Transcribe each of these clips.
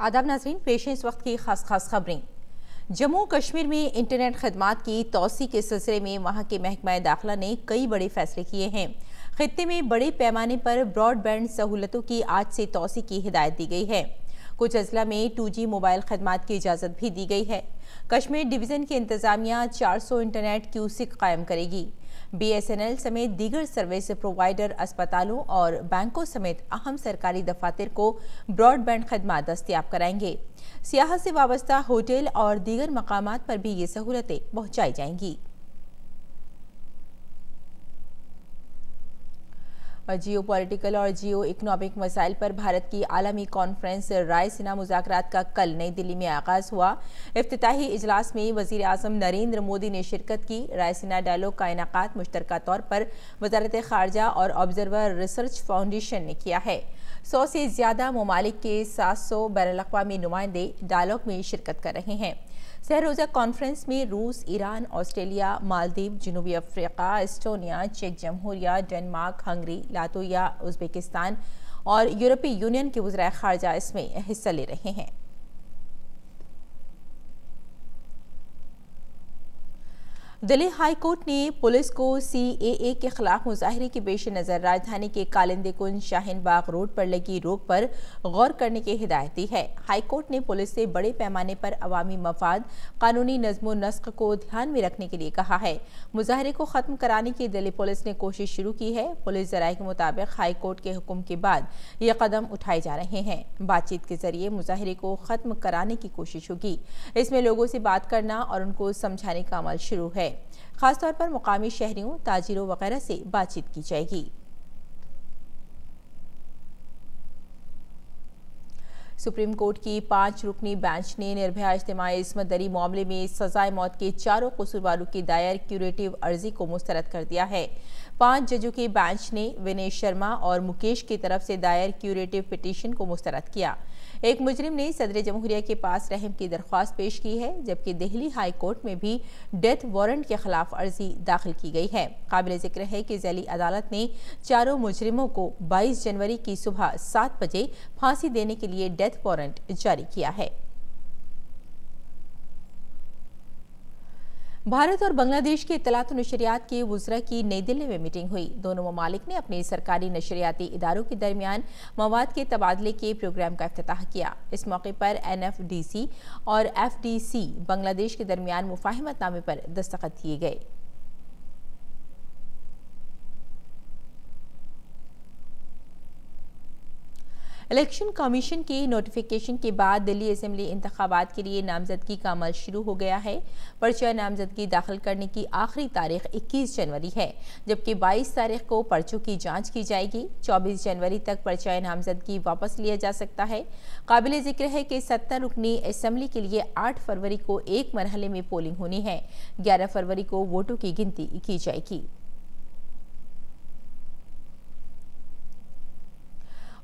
आदाब नाज़रीन, पेश है इस वक्त की खास खबरें। जम्मू कश्मीर में इंटरनेट खदमात की तोसी के सिलसिले में वहां के महकमा दाखिला ने कई बड़े फैसले किए हैं। खित्ते में बड़े पैमाने पर ब्रॉडबैंड सहूलतों की आज से तोसी की हिदायत दी गई है। कुछ अजला में 2G मोबाइल खदमात की इजाज़त भी दी गई है। कश्मीर डिवीज़न की इंतजामिया 400 इंटरनेट क्यूसिक कायम करेगी। BSNL समेत दीगर सर्विस प्रोवाइडर अस्पतालों और बैंकों समेत अहम सरकारी दफातर को ब्रॉडबैंड खदमात दस्तियाब कराएंगे। सियाहत से वाबस्ता होटल और दीगर मकामात पर भी ये सहूलतें पहुंचाई जाएंगी। जियो पॉलिटिकल और जियो इकोनॉमिक मसाइल पर भारत की आलमी कॉन्फ्रेंस रायसीना मुज़ाकरात का कल नई दिल्ली में आगाज हुआ। इफ्तिताही इजलास में वज़ीर आज़म नरेंद्र मोदी ने शिरकत की। रायसीना डायलॉग का इनेकाद मुश्तरका तौर पर वज़ारत ख़ारजा और ऑब्जर्वर रिसर्च फाउंडेशन ने किया है। 100 से ज़्यादा ममालिक के 700 बैनुल-अक़वामी नुमाइंदे डायलॉग में शिरकत कर रहे हैं। सहरोज़ा कॉन्फ्रेंस में रूस, ईरान, ऑस्ट्रेलिया, मालदीव, जनूबी अफ्रीका, एस्टोनिया, चेक जमहूरिया, डेनमार्क, हंगरी, लातविया, उज़्बेकिस्तान और यूरोपीय यूनियन के वज़राए ख़ारजा इसमें हिस्सा ले रहे हैं। दिल्ली हाई कोर्ट ने पुलिस को CAA के खिलाफ मुजाहरे के पेश नज़र राजधानी के कालिंदी कुंज शाहीन बाग रोड पर लगी रोक पर गौर करने की हिदायत दी है। हाई कोर्ट ने पुलिस से बड़े पैमाने पर अवामी मफाद, कानूनी नज़्म नस्क को ध्यान में रखने के लिए कहा है। मुजाहरे को ख़त्म कराने की दिल्ली पुलिस ने कोशिश शुरू की है। पुलिस ज़राए के मुताबिक हाई कोर्ट के हुक्म के बाद ये कदम उठाए जा रहे हैं। बातचीत के जरिए मुजाहरे को ख़त्म कराने की कोशिश होगी। इसमें लोगों से बात करना और उनको समझाने का अमल शुरू है। खासतौर पर मुकामी शहरियों, ताजिरों वगैरह से बातचीत की जाएगी। सुप्रीम कोर्ट की 5 रुकनी बेंच ने निर्भया इज्तिमाई इस्मत दरी मामले में सजाए मौत के चारों कसूरवारों की दायर क्यूरेटिव अर्जी को मुस्तरद कर दिया है। 5 जजों के बेंच ने विनय शर्मा और मुकेश की तरफ से दायर क्यूरेटिव पिटीशन को मुस्तरद किया। एक मुजरिम ने सदर जमहूरिया के पास रहम की दरख्वास्त पेश की है, जबकि दिल्ली हाई कोर्ट में भी डेथ वारंट के खिलाफ अर्जी दाखिल की गई है। काबिल जिक्र है कि ज़ैली अदालत ने चारों मुजरिमों को 22 जनवरी की सुबह 7 बजे फांसी देने के लिए डेथ वारंट जारी किया है। भारत और बांग्लादेश के इत्तलात और नशरियात के वुज़रा की नई दिल्ली में मीटिंग हुई। दोनों ममालिक ने अपने सरकारी नशरियाती इदारों के दरमियान मवाद के तबादले के प्रोग्राम का इफ्तिताह किया। इस मौके पर NFDC और FDC बांग्लादेश के दरमियान मुफाहिमतनामे पर दस्तखत किए गए। इलेक्शन कमीशन के नोटिफिकेशन के बाद दिल्ली असेंबली इंतखाबात के लिए नामजदगी का अमल शुरू हो गया है। पर्चा नामजदगी दाखिल करने की आखिरी तारीख 21 जनवरी है, जबकि 22 तारीख को पर्चों की जांच की जाएगी। 24 जनवरी तक पर्चा नामजदगी वापस लिया जा सकता है। काबिल जिक्र है कि 70 रुकनी असेंबली के लिए 8 फरवरी को एक मरहले में पोलिंग होनी है। 11 फरवरी को वोटों की गिनती की जाएगी।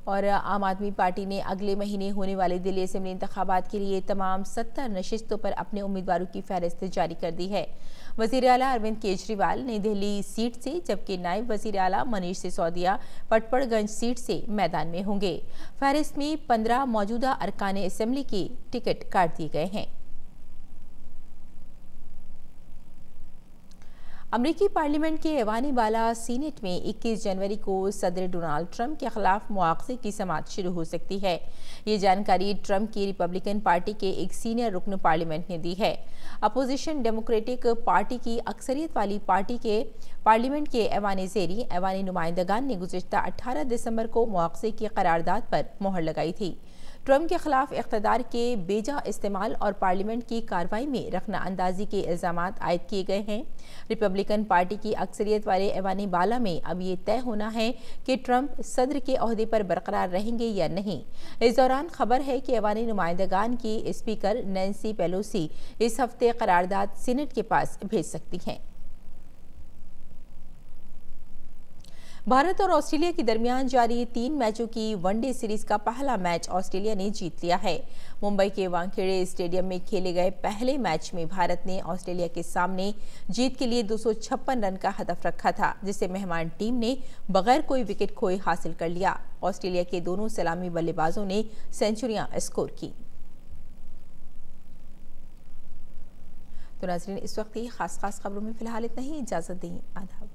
और आम आदमी पार्टी ने अगले महीने होने वाले दिल्ली असेंबली इंतखाबात के लिए तमाम 70 नशिस्तों पर अपने उम्मीदवारों की फहरिस्त जारी कर दी है। वज़ीर आला अरविंद केजरीवाल नई दिल्ली सीट से, जबकि नायब वज़ीर आला मनीष सिसोदिया पटपड़गंज सीट से मैदान में होंगे। फहरिस्त में 15 मौजूदा अरकान असेंबली के टिकट काट दिए गए हैं। अमरीकी पार्लियामेंट के ऐवान बाला सीनेट में 21 जनवरी को सदर डोनाल्ड ट्रंप के खिलाफ मुआवजे की समाअत शुरू हो सकती है। ये जानकारी ट्रंप की रिपब्लिकन पार्टी के एक सीनियर रुकन पार्लियामेंट ने दी है। अपोजिशन डेमोक्रेटिक पार्टी की अक्सरियत वाली पार्टी के पार्लियामेंट के ऐवान ज़ेरी ऐवानी नुमाइंदगान ने गुज़िश्ता 18 दिसंबर को मुआवजे की करारदाद पर मोहर लगाई थी। ट्रंप के खिलाफ इख्तिदार के बेजा इस्तेमाल और पार्लियामेंट की कार्रवाई में रखना अंदाजी के इल्ज़ामात आयद किए गए हैं। रिपब्लिकन पार्टी की अक्सरियत वाले ऐवान बाला में अब ये तय होना है कि ट्रंप सदर के ओहदे पर बरकरार रहेंगे या नहीं। इस दौरान खबर है कि ऐवानी नुमाइंदगान की स्पीकर नैन्सी पेलोसी इस हफ्ते करारदाद सीनेट के पास भेज सकती हैं। भारत और ऑस्ट्रेलिया के दरमियान जारी 3 मैचों की वनडे सीरीज का पहला मैच ऑस्ट्रेलिया ने जीत लिया है। मुंबई के वानखेड़े स्टेडियम में खेले गए पहले मैच में भारत ने ऑस्ट्रेलिया के सामने जीत के लिए 256 रन का हदफ रखा था, जिसे मेहमान टीम ने बगैर कोई विकेट खोए हासिल कर लिया। ऑस्ट्रेलिया के दोनों सलामी बल्लेबाजों ने सेंचुरियां स्कोर की। तो नाज़रीन, इस वक्त की खास खबरों में फिलहाल इतना ही। इजाज़त दें। आदाब।